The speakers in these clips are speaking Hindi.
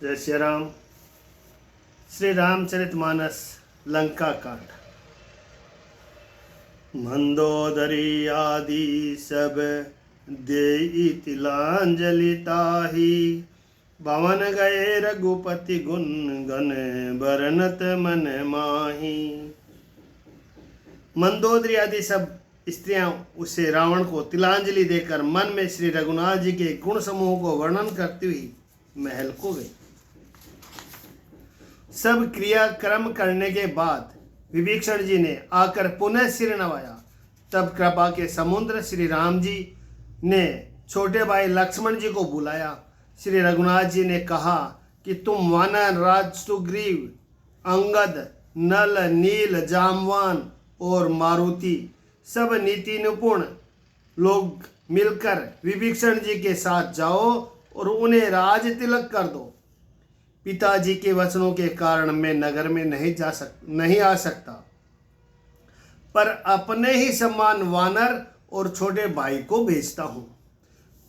जय श्री राम। श्री रामचरितमानस लंका कांड। मंदोदरी आदि सब देई तिलांजलि ताही, भवन गए रघुपति गुण गण बरनत मन माही। मंदोदरी आदि सब स्त्रियां उसे रावण को तिलांजलि देकर मन में श्री रघुनाथ जी के गुण समूह को वर्णन करती हुई महल को गई। सब क्रियाक्रम करने के बाद विभीषण जी ने आकर पुनः सिर नवाया। तब कृपा के समुद्र श्री राम जी ने छोटे भाई लक्ष्मण जी को बुलाया। श्री रघुनाथ जी ने कहा कि तुम वानर राज सुग्रीव, अंगद, नल, नील, जामवान और मारुति सब नीति निपुण लोग मिलकर विभीषण जी के साथ जाओ और उन्हें राज तिलक कर दो। पिताजी के वचनों के कारण मैं नगर में नहीं आ सकता, पर अपने ही समान वानर और छोटे भाई को भेजता हूँ।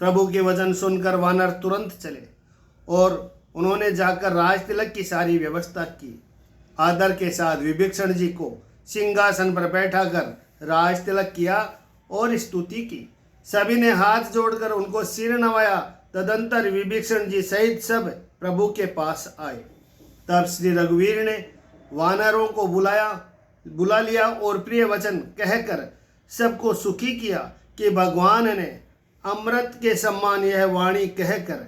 प्रभु के वचन सुनकर वानर तुरंत चले और उन्होंने जाकर राज तिलक की सारी व्यवस्था की। आदर के साथ विभीषण जी को सिंहासन पर बैठाकर राज तिलक किया और स्तुति की। सभी ने हाथ जोड़कर उनको सिर नवाया। तदंतर विभीषण जी सहित सब प्रभु के पास आए। तब श्री रघुवीर ने वानरों को बुला लिया और प्रिय वचन कहकर सबको सुखी किया कि भगवान ने अमृत के समान यह वाणी कहकर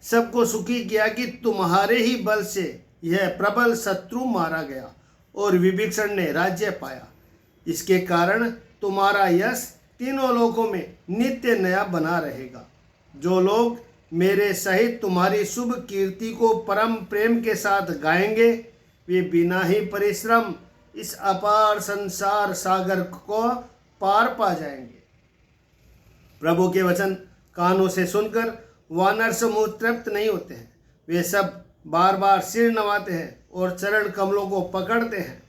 सबको सुखी किया कि तुम्हारे ही बल से यह प्रबल शत्रु मारा गया और विभीषण ने राज्य पाया। इसके कारण तुम्हारा यश तीनों लोकों में नित्य नया बना रहेगा। जो लोग मेरे सहित तुम्हारी शुभ कीर्ति को परम प्रेम के साथ गाएंगे, वे बिना ही परिश्रम इस अपार संसार सागर को पार पा जाएंगे। प्रभु के वचन कानों से सुनकर वानर समूह तृप्त नहीं होते हैं। वे सब बार बार सिर नवाते हैं और चरण कमलों को पकड़ते हैं।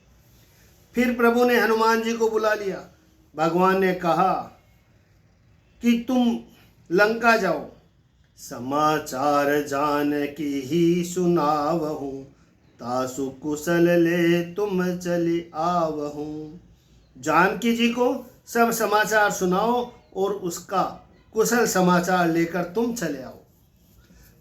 फिर प्रभु ने हनुमान जी को बुला लिया। भगवान ने कहा कि तुम लंका जाओ, समाचार जान की ही सुनावहूँ, तासु कुशल ले तुम चली आवहूँ। जानकी जी को सब समाचार सुनाओ और उसका कुशल समाचार लेकर तुम चले आओ।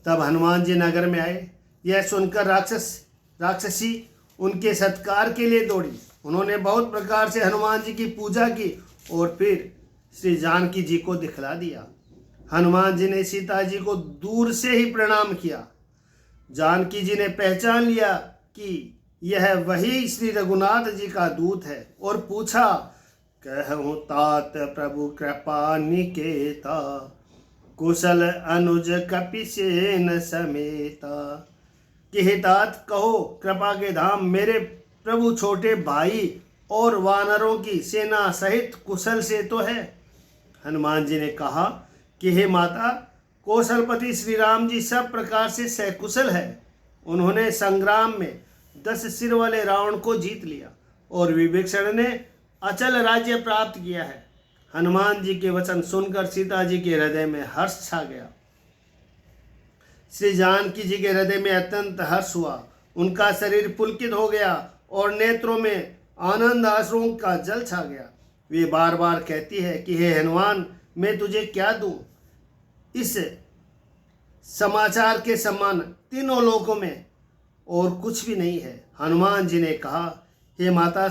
तब हनुमान जी नगर में आए। यह सुनकर राक्षसी उनके सत्कार के लिए दौड़ी। उन्होंने बहुत प्रकार से हनुमान जी की पूजा की और फिर श्री जानकी जी को दिखला दिया। हनुमान जी ने सीता जी को दूर से ही प्रणाम किया। जानकी जी ने पहचान लिया कि यह वही श्री रघुनाथ जी का दूत है और पूछा, कहूँ तात प्रभु कृपा निकेता, कुशल अनुज कपिसेन समेता। कि हे तात कहो, कृपा के धाम मेरे प्रभु छोटे भाई और वानरों की सेना सहित कुशल से तो है। हनुमान जी ने कहा कि हे माता, कौशलपति श्री राम जी सब प्रकार से सकुशल है। उन्होंने संग्राम में 10 सिर वाले रावण को जीत लिया और विभीषण ने अचल राज्य प्राप्त किया है। हनुमान जी के वचन सुनकर सीता जी के हृदय में हर्ष छा गया। श्री जानकी जी के हृदय में अत्यंत हर्ष हुआ। उनका शरीर पुलकित हो गया और नेत्रों में आनंद आंसुओं का जल छा गया। वे बार बार कहती है कि हे हनुमान, मैं तुझे क्या दूं? इस समाचार के समान तीनों लोकों में और कुछ भी नहीं है। हनुमान जी ने कहा, हे माता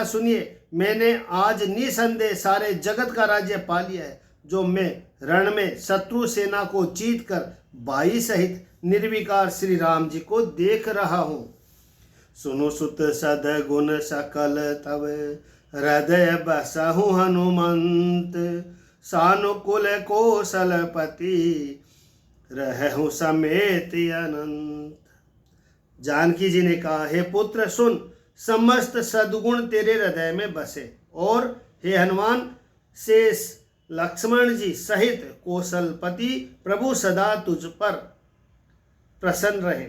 सुनिए, मैंने आज निसंदेह सारे जगत का राज्य पा लिया है, जो मैं रण में शत्रु सेना को जीत कर भाई सहित निर्विकार श्री राम जी को देख रहा हूँ। सुनु सुत सद गुण सकल तव, हृदय बसहु हनुमंत, सानुकूल कौशलपति, रहहु समेत अनंत। जानकी जी ने कहा, हे पुत्र सुन, समस्त सद्गुण तेरे हृदय में बसे और हे हनुमान, शेष लक्ष्मण जी सहित कौशलपति प्रभु सदा तुझ पर प्रसन्न रहे।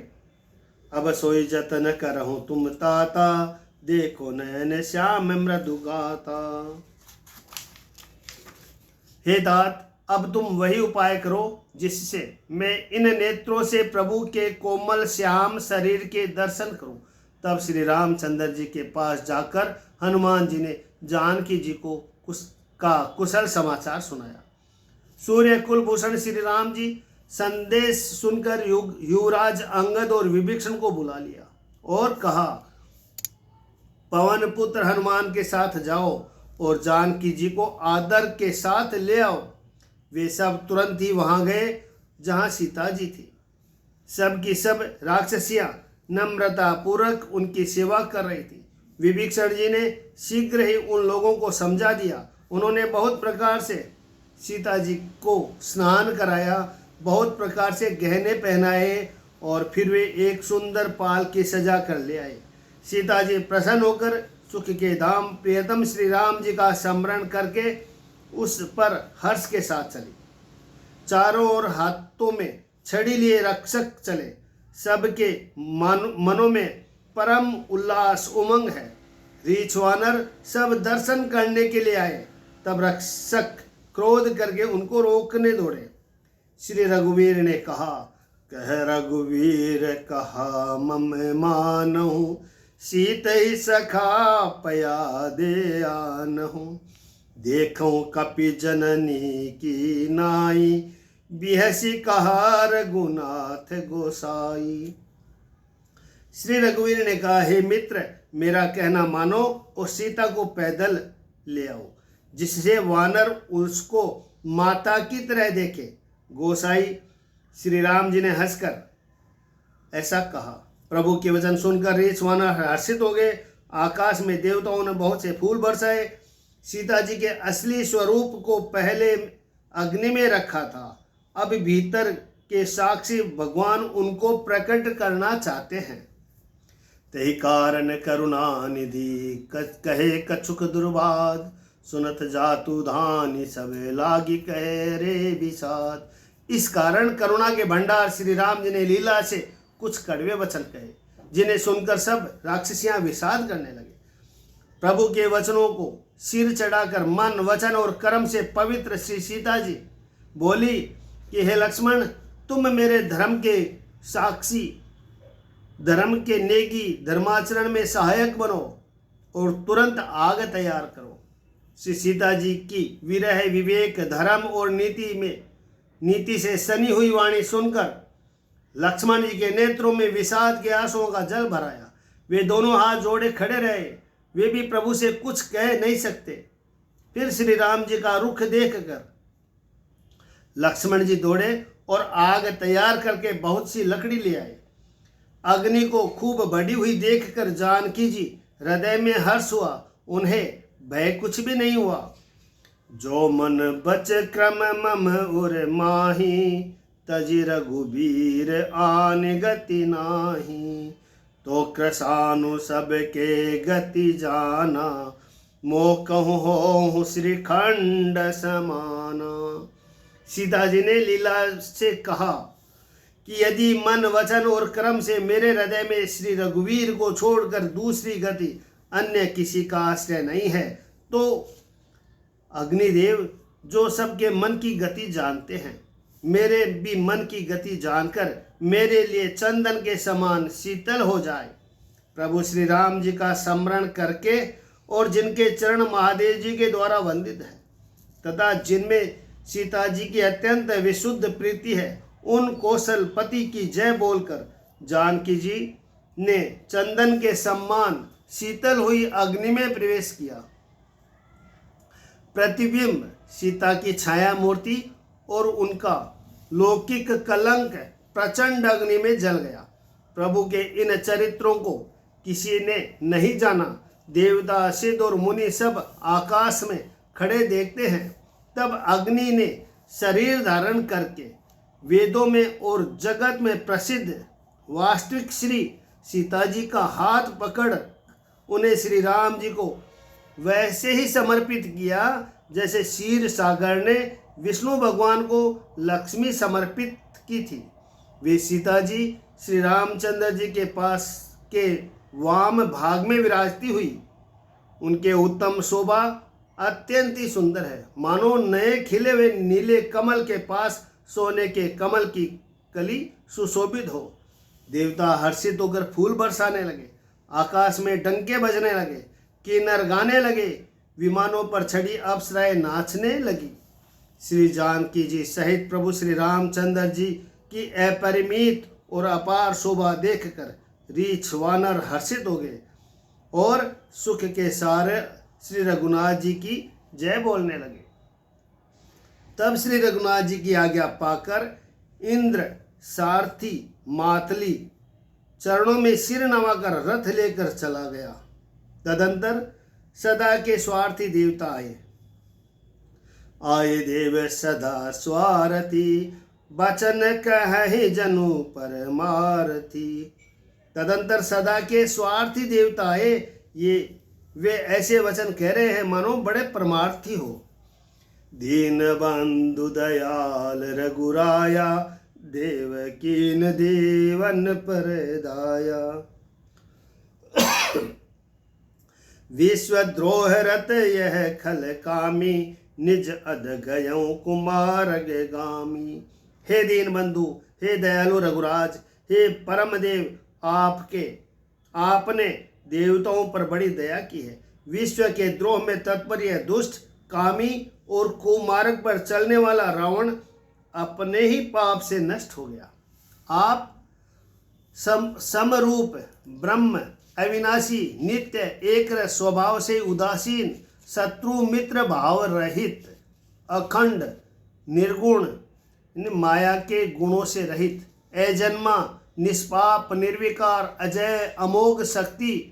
अब सोई जतन करहूँ तुम ताता, देखो नयन श्याम मृदु गाता। हे तात, अब तुम वही उपाय करो जिससे मैं इन नेत्रों से प्रभु के कोमल श्याम शरीर के दर्शन करूं। तब श्री रामचंद्र जी के पास जाकर हनुमान जी ने जानकी जी को कुशल समाचार सुनाया। सूर्य कुलभूषण श्री राम जी संदेश सुनकर युवराज अंगद और विभीषण को बुला लिया और कहा, पवन पुत्र हनुमान के साथ जाओ और जानकी जी को आदर के साथ ले आओ। वे सब तुरंत ही वहां गए जहां सीता जी थी। सब की सब राक्षसियां नम्रता पूर्वक उनकी सेवा कर रही थी। विभीषण जी ने शीघ्र ही उन लोगों को समझा दिया। उन्होंने बहुत प्रकार से सीता जी को स्नान कराया, बहुत प्रकार से गहने पहनाए और फिर वे एक सुंदर पाल की सजा कर ले आए। सीता जी प्रसन्न होकर सुख के धाम प्रियतम श्री राम जी का स्मरण करके उस पर हर्ष के साथ चली। चारों ओर हाथों में छड़ी लिए रक्षक चले। सबके मनों में परम उल्लास उमंग है। रीछ वानर सब दर्शन करने के लिए आए। तब रक्षक क्रोध करके उनको रोकने दौड़े। श्री रघुवीर ने कहा, कह रघुवीर कहा मम मानहु, सीत ही सखा पया दे आनहु। देखूं कपि जननी की नाई, बिहसी कहा रघुनाथ गोसाई। श्री रघुवीर ने कहा, हे मित्र, मेरा कहना मानो और सीता को पैदल ले आओ, जिससे वानर उसको माता की तरह देखे। गोसाई श्री राम जी ने हंसकर ऐसा कहा। प्रभु के वचन सुनकर रीछ वानर हर्षित हो गए। आकाश में देवताओं ने बहुत से फूल बरसाए। सीता जी के असली स्वरूप को पहले अग्नि में रखा था, अब भीतर के साक्षी भगवान उनको प्रकट करना चाहते हैं। तही कारण करुणा निधि कहे कछुक दुर्बाद, सुनत जातु धानी सब लागी कहे रे विषाद। इस कारण करुणा के भंडार श्री राम जी ने लीला से कुछ कड़वे वचन कहे, जिन्हें सुनकर सब राक्षसियां विषाद करने लगे। प्रभु के वचनों को सिर चढ़ाकर मन वचन और कर्म से पवित्र श्री सीता जी बोली कि हे लक्ष्मण, तुम मेरे धर्म के साक्षी, धर्म के नेकी, धर्माचरण में सहायक बनो और तुरंत आग तैयार करो। श्री सीता जी की विरह, विवेक, धर्म और नीति से सनी हुई वाणी सुनकर लक्ष्मण जी के नेत्रों में विषाद के आंसुओं का जल भराया। वे दोनों हाथ जोड़े खड़े रहे। वे भी प्रभु से कुछ कह नहीं सकते। फिर श्री राम जी का रुख देखकर लक्ष्मण जी दौड़े और आग तैयार करके बहुत सी लकड़ी ले आए। अग्नि को खूब बढ़ी हुई देखकर जानकी जी हृदय में हर्ष हुआ। उन्हें भय कुछ भी नहीं हुआ। जो मन बच क्रम मम उर माही, तजि रघुबीर आन गति नाही। तो कृसानु सबके गति जाना, मोह कहूँ हो श्रीखंड समाना। सीता जी ने लीला से कहा कि यदि मन वचन और कर्म से मेरे हृदय में श्री रघुवीर को छोड़कर दूसरी गति अन्य किसी का आश्रय नहीं है, तो अग्निदेव जो सबके मन की गति जानते हैं, मेरे भी मन की गति जानकर मेरे लिए चंदन के समान शीतल हो जाए। प्रभु श्री राम जी का स्मरण करके और जिनके चरण महादेव जी के द्वारा वंदित है तथा जिनमें सीता जी की अत्यंत विशुद्ध प्रीति है, उन कौशल पति की जय बोलकर जानकी जी ने चंदन के समान शीतल हुई अग्नि में प्रवेश किया। प्रतिबिंब सीता की छाया मूर्ति और उनका लौकिक कलंक प्रचंड अग्नि में जल गया। प्रभु के इन चरित्रों को किसी ने नहीं जाना। देवता, सिद्ध और मुनि सब आकाश में खड़े देखते हैं। तब अग्नि ने शरीर धारण करके वेदों में और जगत में प्रसिद्ध वास्तविक श्री सीता जी का हाथ पकड़ उन्हें श्री राम जी को वैसे ही समर्पित किया जैसे क्षीर सागर ने विष्णु भगवान को लक्ष्मी समर्पित की थी। वे सीता जी श्री रामचंद्र जी के पास के वाम भाग में विराजती हुई। उनके उत्तम शोभा अत्यंत ही सुंदर है, मानो नए खिले हुए नीले कमल के पास सोने के कमल की कली सुशोभित हो। देवता हर्षित होकर फूल बरसाने लगे, आकाश में डंके बजने लगे, किन्नर गाने लगे, विमानों पर चढ़ी अप्सराएं नाचने लगी। श्री जानकी जी सहित प्रभु श्री रामचंद्र जी की अपरिमित और अपार शोभा देखकर रीछ वानर हर्षित हो गए और सुख के सारे श्री रघुनाथ जी की जय बोलने लगे। तब श्री रघुनाथ जी की आज्ञा पाकर इंद्र सारथी मातली चरणों में सिर नवाकर रथ लेकर चला गया। तदंतर सदा के स्वार्थी देवता आए देव सदा स्वार्थी, बचन कहे जनु परमार्थी। तदंतर सदा के स्वार्थी देवता आए, ये वे ऐसे वचन कह रहे हैं मानो बड़े परमार्थी हो। दीन बंधु दयाल रघुराया, देवकीन देवन पर दाया। विश्वद्रोह रत यह खल कामी, निज अध गयों कुमार गामी। हे दीन बंधु, हे दयालु रघुराज, हे परम देव, आपने देवताओं पर बड़ी दया की है। विश्व के द्रोह में तत्पर यह दुष्ट कामी और कुमार्ग पर चलने वाला रावण अपने ही पाप से नष्ट हो गया। आप समरूप ब्रह्म, अविनाशी, नित्य, एक रस स्वभाव से उदासीन, शत्रु मित्र भाव रहित, अखंड, निर्गुण, माया के गुणों से रहित, अजन्मा, निष्पाप, निर्विकार, अजय, अमोघ शक्ति,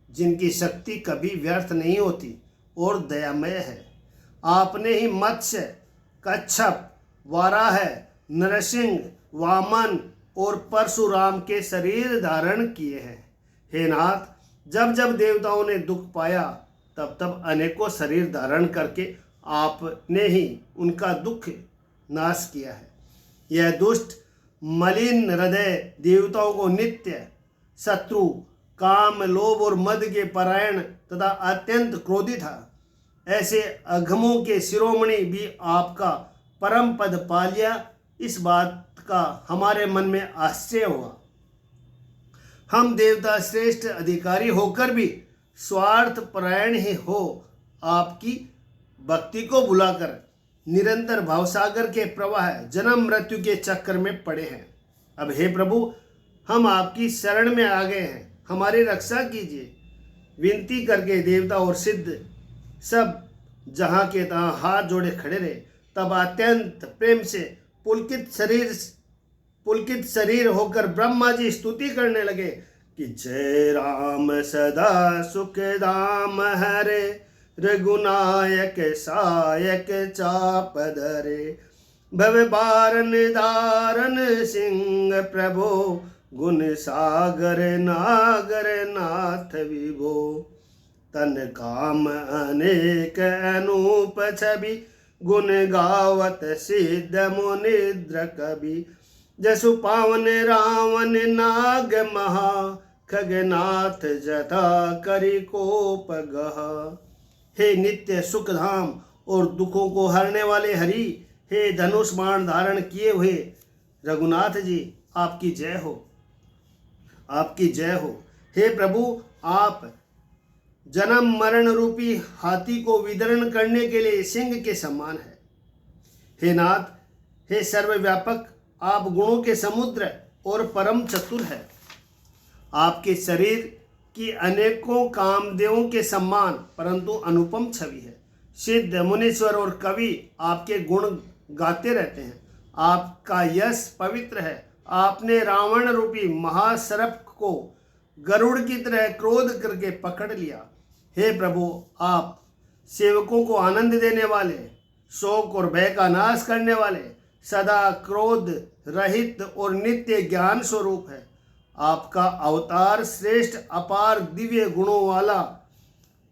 जिनकी शक्ति कभी व्यर्थ नहीं होती और दयामय है। आपने ही मत्स्य, कच्छप, वाराह, नरसिंह, वामन और परशुराम के शरीर धारण किए हैं। हे नाथ, जब जब देवताओं ने दुख पाया तब तब अनेकों शरीर धारण करके आपने ही उनका दुख नाश किया है। यह दुष्ट मलिन हृदय देवताओं को नित्य शत्रु, काम, लोभ और मद के परायण तथा अत्यंत क्रोधी था। ऐसे अघमों के शिरोमणि भी आपका परम पद पा लिया, इस बात का हमारे मन में आश्चर्य हुआ। हम देवता श्रेष्ठ अधिकारी होकर भी स्वार्थ परायण ही हो आपकी भक्ति को भुलाकर निरंतर भावसागर के प्रवाह जन्म मृत्यु के चक्कर में पड़े हैं। अब हे प्रभु, हम आपकी शरण में आ गए हैं, हमारी रक्षा कीजिए। विनती करके देवता और सिद्ध सब जहाँ के तहाँ हाथ जोड़े खड़े रहे। तब अत्यंत प्रेम से पुलकित शरीर होकर ब्रह्मा जी स्तुति करने लगे कि जय राम सदा सुख धाम हरे, रघुनायक सायक चाप धरे। भव बारन दारन सिंह प्रभो, गुण सागर नागर नाथ विभो। तन काम अनेक अनूप छवि, गुण गावत सिद्ध मुनिद्र कवि। जसु पावन रावण नाग महा, खगनाथ जथा करि कोप गहा। हे नित्य सुखधाम और दुखों को हरने वाले हरि, हे धनुष बाण धारण किए हुए रघुनाथ जी, आपकी जय हो, आपकी जय हो। हे प्रभु, आप जन्म मरण रूपी हाथी को विदरण करने के लिए सिंह के समान है। हे नाथ, हे सर्वव्यापक, आप गुणों के समुद्र और परम चतुर है। आपके शरीर की अनेकों कामदेवों के सम्मान परंतु अनुपम छवि है। सिद्ध मुनीश्वर और कवि आपके गुण गाते रहते हैं। आपका यश पवित्र है। आपने रावण रूपी महासर्प को गरुड़ की तरह क्रोध करके पकड़ लिया। हे प्रभु, आप सेवकों को आनंद देने वाले, शोक और भय का नाश करने वाले, सदा क्रोध रहित और नित्य ज्ञान स्वरूप है। आपका अवतार श्रेष्ठ अपार दिव्य गुणों वाला,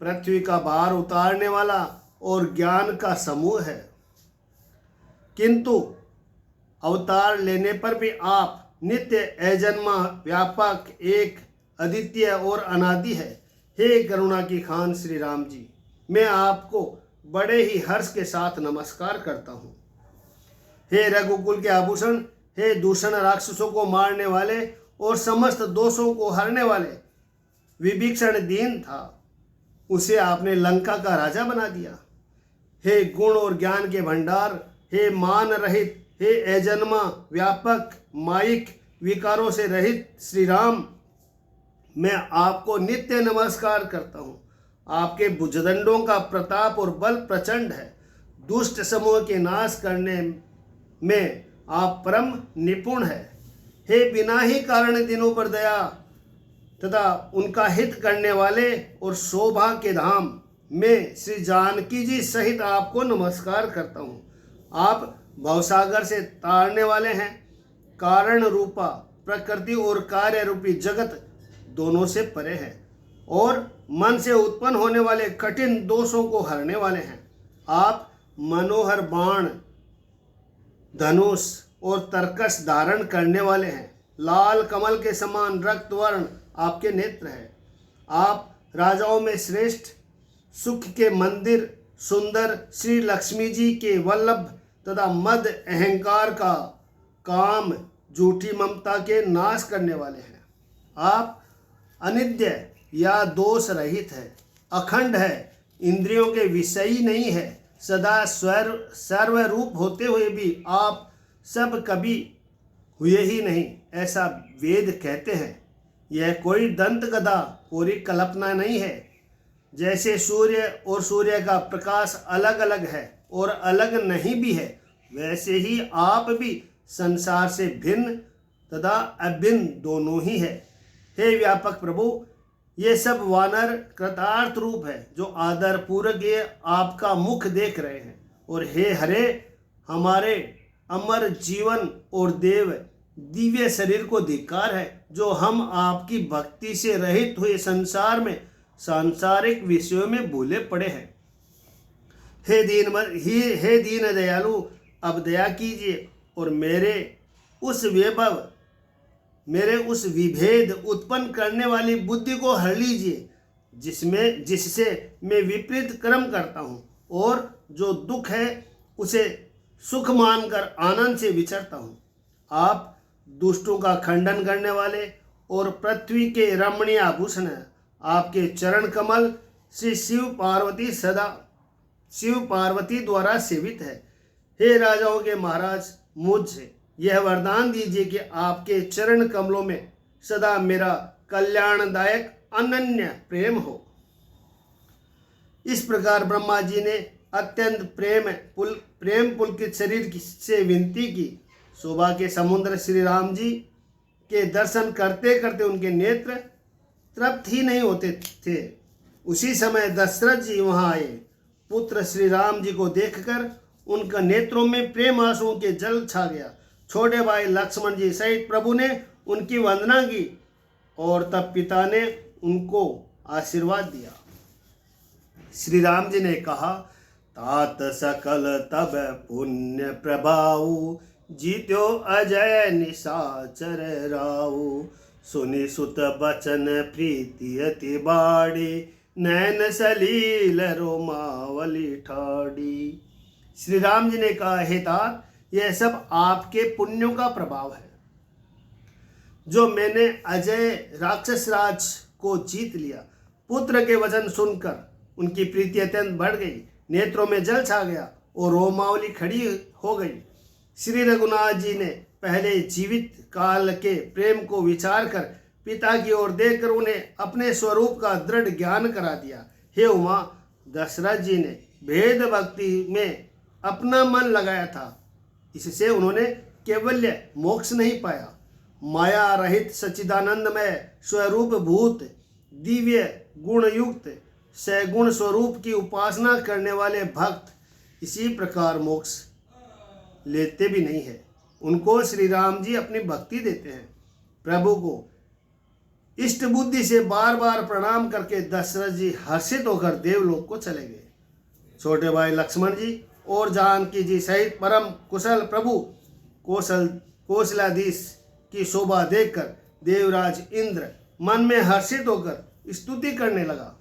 पृथ्वी का भार उतारने वाला और ज्ञान का समूह है। किंतु अवतार लेने पर भी आप नित्य अजन्मा, व्यापक, एक, अद्वितीय और अनादि है। हे करुणा की खान श्री राम जी, मैं आपको बड़े ही हर्ष के साथ नमस्कार करता हूँ। हे रघुकुल के आभूषण, हे दूषण राक्षसों को मारने वाले और समस्त दोषों को हरने वाले, विभीषण दीन था, उसे आपने लंका का राजा बना दिया। हे गुण और ज्ञान के भंडार, हे मान रहित, हे अजन्मा, व्यापक, माइक, विकारों से रहित श्री राम, मैं आपको नित्य नमस्कार करता हूँ। आपके भुजदंडों का प्रताप और बल प्रचंड है। दुष्ट समूह के नाश करने में आप परम निपुण है। हे बिना ही कारण दिनों पर दया तथा उनका हित करने वाले और शोभा के धाम, मैं श्री जानकी जी सहित आपको नमस्कार करता हूँ। आप भवसागर से तारने वाले हैं। कारण रूपा प्रकृति और कार्य रूपी जगत दोनों से परे है और मन से उत्पन्न होने वाले कठिन दोषों को हरने वाले हैं। आप मनोहर बाण, धनुष और तरकस धारण करने वाले हैं। लाल कमल के समान रक्त वर्ण आपके नेत्र है। आप राजाओं में श्रेष्ठ, सुख के मंदिर, सुंदर श्री लक्ष्मी जी के वल्लभ तथा मद अहंकार का काम, झूठी ममता के नाश करने वाले हैं। आप अनित्य या दोष रहित है, अखंड है, इंद्रियों के विषयी नहीं है, सदा सर्वरूप होते हुए भी आप सब कभी हुए ही नहीं, ऐसा वेद कहते हैं। यह कोई दंत गदा पूरी कल्पना नहीं है। जैसे सूर्य और सूर्य का प्रकाश अलग अलग है और अलग नहीं भी है, वैसे ही आप भी संसार से भिन्न तथा अभिन्न दोनों ही है। हे व्यापक प्रभु, ये सब वानर कृतार्थ रूप है जो आदर पूर्वक ये आपका मुख देख रहे हैं। और हे हरे, हमारे अमर जीवन और देव दिव्य शरीर को धिक्कार है जो हम आपकी भक्ति से रहित हुए संसार में सांसारिक विषयों में भूले पड़े हैं। हे दीन दयालु, अब दया कीजिए और मेरे उस विभेद उत्पन्न करने वाली बुद्धि को हर लीजिए जिससे मैं विपरीत कर्म करता हूँ और जो दुख है उसे सुख मानकर आनंद से विचरता हूँ। आप दुष्टों का खंडन करने वाले और पृथ्वी के रमणीय आभूषण हैं। आपके चरण कमल श्री शिव पार्वती द्वारा सेवित है। हे राजाओं के महाराज, मुझे यह वरदान दीजिए कि आपके चरण कमलों में सदा मेरा कल्याणदायक अनन्य प्रेम हो। इस प्रकार ब्रह्मा जी ने अत्यंत प्रेम पुलकित शरीर से विनती की। शोभा के समुद्र श्री राम जी के दर्शन करते करते उनके नेत्र तृप्त ही नहीं होते थे। उसी समय दशरथ जी वहां आए। पुत्र श्री राम जी को देखकर उनका नेत्रों में प्रेम आंसुओं के जल छा गया। छोटे भाई लक्ष्मण जी सहित प्रभु ने उनकी वंदना की और तब पिता ने उनको आशीर्वाद दिया। श्री राम जी ने कहा, तात सकल तब पुण्य प्रभाऊ, जीत्यो अजय निशाचर राऊ। सुनि सुत बचन प्रीति अति बाड़ी, नैन सलील रोमावली ठाड़ी। श्री राम जी ने कहा, हे तात, यह सब आपके पुण्यों का प्रभाव है जो मैंने अजय राक्षस राज को जीत लिया। पुत्र के वचन सुनकर उनकी प्रीति अत्यंत बढ़ गई, नेत्रों में जल छा गया और रोमावली खड़ी हो गई। श्री रघुनाथ जी ने पहले जीवित काल के प्रेम को विचार कर पिता की ओर देखकर उन्हें अपने स्वरूप का दृढ़ ज्ञान करा दिया। हे उमा, दशरथ जी ने भेद भक्ति में अपना मन लगाया था, इससे उन्होंने केवल्य मोक्ष नहीं पाया। माया रहित सच्चिदानंदमय स्वरूप भूत दिव्य गुणयुक्त सगुण स्वरूप की उपासना करने वाले भक्त इसी प्रकार मोक्ष लेते भी नहीं है। उनको श्री राम जी अपनी भक्ति देते हैं। प्रभु को इष्ट बुद्धि से बार बार प्रणाम करके दशरथ जी हर्षित होकर देवलोक को चले गए। छोटे भाई लक्ष्मण जी और जानकी जी सहित परम कुशल प्रभु कौशलाधीश की शोभा देखकर देवराज इंद्र मन में हर्षित होकर स्तुति करने लगा।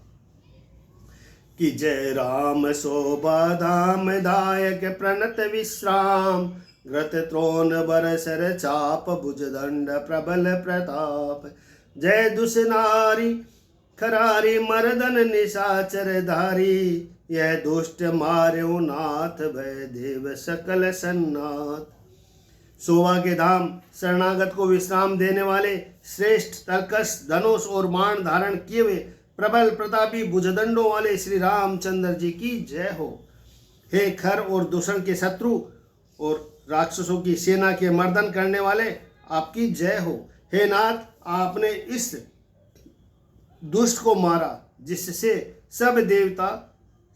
कि जय राम शोभा धाम दायक प्रणत विश्राम, ग्रत त्रोण बरसर चाप भुजदंड प्रबल प्रताप। जय दुष्नारी खरारी मर्दन निशाचर धारी, यह दुष्ट मार्यो नाथ भय देव सकल सन्नाथ। शोभा के धाम शरणागत को विश्राम देने वाले, श्रेष्ठ तर्कस धनुष और बाण धारण किए हुए प्रबल प्रतापी भुजदंडों वाले श्री रामचंद्र जी की जय हो। हे खर और दूषण के शत्रु और राक्षसों की सेना के मर्दन करने वाले, आपकी जय हो। हे नाथ, आपने इस दुष्ट को मारा जिससे सब देवता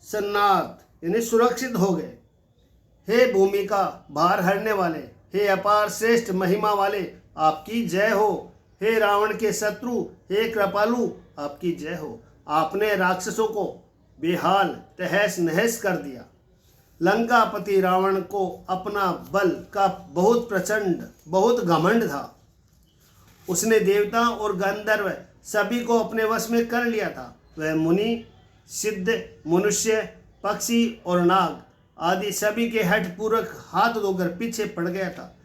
सन्नाथ यानी सुरक्षित हो गए। हे भूमि का भार हरने वाले, हे अपार श्रेष्ठ महिमा वाले, आपकी जय हो। हे रावण के शत्रु, हे कृपालु, आपकी जय हो। आपने राक्षसों को बेहाल तहस नहस कर दिया। लंकापति रावण को अपना बल का बहुत प्रचंड बहुत घमंड था। उसने देवता और गंधर्व सभी को अपने वश में कर लिया था। वह मुनि, सिद्ध, मनुष्य, पक्षी और नाग आदि सभी के हठ पूर्वक हाथ धोकर पीछे पड़ गया था।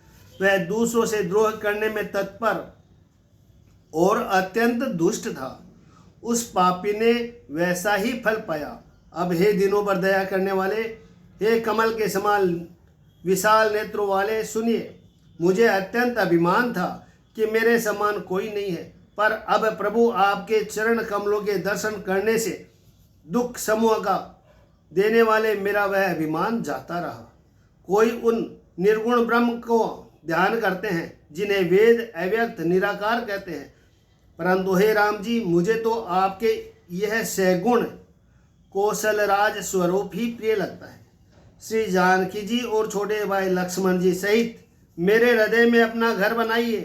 वह दूसरों से द्रोह करने में तत्पर और अत्यंत दुष्ट था। उस पापी ने वैसा ही फल पाया। अब हे दिनों पर दया करने वाले, हे कमल के समान विशाल नेत्रों वाले, सुनिए। मुझे अत्यंत अभिमान था कि मेरे समान कोई नहीं है, पर अब प्रभु आपके चरण कमलों के दर्शन करने से दुख समूह का देने वाले मेरा वह अभिमान जाता रहा। कोई उन निर्गुण ब्रह्म को ध्यान करते हैं जिन्हें वेद अव्यक्त निराकार कहते हैं, परंतु हे राम जी, मुझे तो आपके यह सगुण कौशलराज स्वरूप ही प्रिय लगता है। श्री जानकी जी और छोटे भाई लक्ष्मण जी सहित मेरे हृदय में अपना घर बनाइए।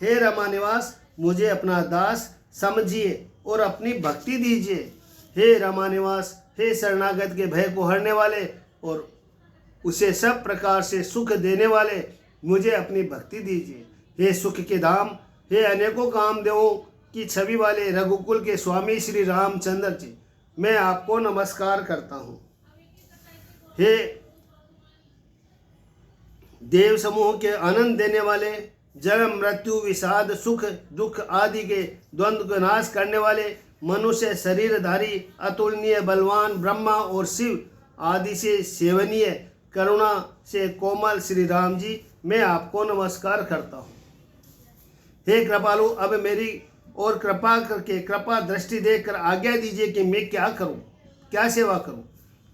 हे रमा निवास, मुझे अपना दास समझिए और अपनी भक्ति दीजिए। हे रमा निवास, हे शरणागत के भय को हरने वाले और उसे सब प्रकार से सुख देने वाले, मुझे अपनी भक्ति दीजिए। हे सुख के धाम, हे अनेकों कामदेवों की छवि वाले रघुकुल के स्वामी श्री रामचंद्र जी, मैं आपको नमस्कार करता हूँ। हे देव समूह के आनंद देने वाले, जन्म मृत्यु विषाद सुख दुख आदि के द्वंद्व का नाश करने वाले, मनुष्य शरीरधारी अतुलनीय बलवान ब्रह्मा और शिव आदि से सेवनीय करुणा से कोमल श्री राम जी, मैं आपको नमस्कार करता हूँ। हे कृपालु, अब मेरी और कृपा करके कृपा दृष्टि देखकर आज्ञा दीजिए कि मैं क्या करूं, क्या सेवा करूं।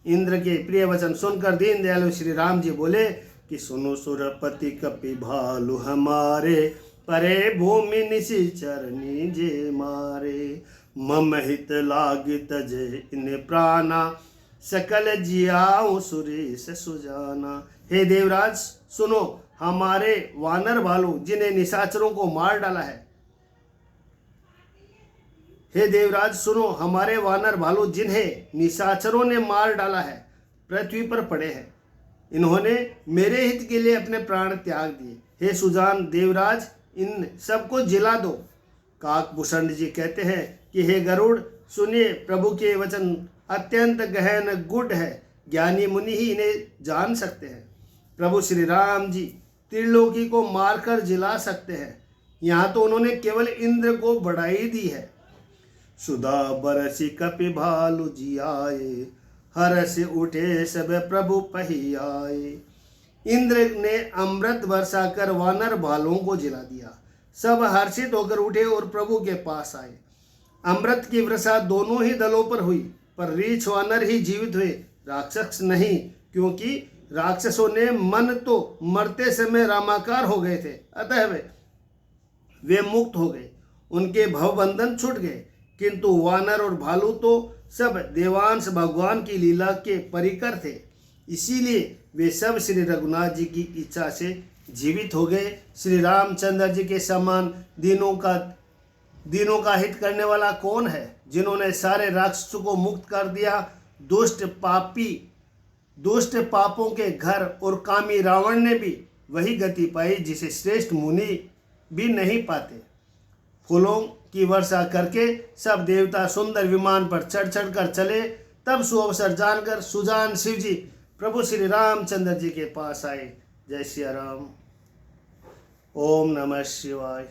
इंद्र के प्रिय वचन सुनकर दीन दयालु श्री राम जी बोले कि सुनो सुरपति कपि भालु हमारे, परे भूमि निशिचर नीजे मारे। मम हित लागित जय इन प्राणा, सकल जियाऊं सुरेश सुजाना। हे देवराज सुनो, हमारे वानर भालू जिन्हें निशाचरों को मार डाला है। हे देवराज सुनो, हमारे वानर भालू जिन्हें निशाचरों ने मार डाला है पृथ्वी पर पड़े हैं। इन्होंने मेरे हित के लिए अपने प्राण त्याग दिए। हे सुजान देवराज, इन सबको जिला दो। काकभूषण जी कहते हैं कि हे गरुड़, सुनिए, प्रभु के वचन अत्यंत गहन गुढ़ है, ज्ञानी मुनि ही इन्हें जान सकते हैं। प्रभु श्री राम जी त्रिलोकी को मारकर जिला सकते हैं। यहाँ तो उन्होंने केवल इंद्र को बढ़ाई दी है। सुधा बरसी कपि भालु जियाए, हर्ष उठे सब प्रभु पही आए। इंद्र ने अमृत वर्षा कर वानर भालुओं को जिला दिया। सब हर्षित होकर उठे और प्रभु के पास आए। अमृत की वर्षा दोनों ही दलों पर हुई, पर रीछ वानर ही जीवित हुए, राक्षस नहीं, क्योंकि राक्षसों ने मन तो मरते समय रामाकार हो गए थे, अतः वे मुक्त हो गए, उनके भवबंधन छूट गए। किंतु वानर और भालू तो सब देवांश भगवान की लीला के परिकर थे, इसीलिए वे सब श्री रघुनाथ जी की इच्छा से जीवित हो गए। श्री रामचंद्र जी के समान दीनों का हित करने वाला कौन है, जिन्होंने सारे राक्षसों को मुक्त कर दिया। दुष्ट पापों के घर और कामी रावण ने भी वही गति पाई जिसे श्रेष्ठ मुनि भी नहीं पाते। फूलों की वर्षा करके सब देवता सुंदर विमान पर चढ़ चढ़ कर चले, तब सुअवसर जानकर सुजान शिव जी प्रभु श्री रामचंद्र जी के पास आए। जय श्री राम। ओम नमः शिवाय।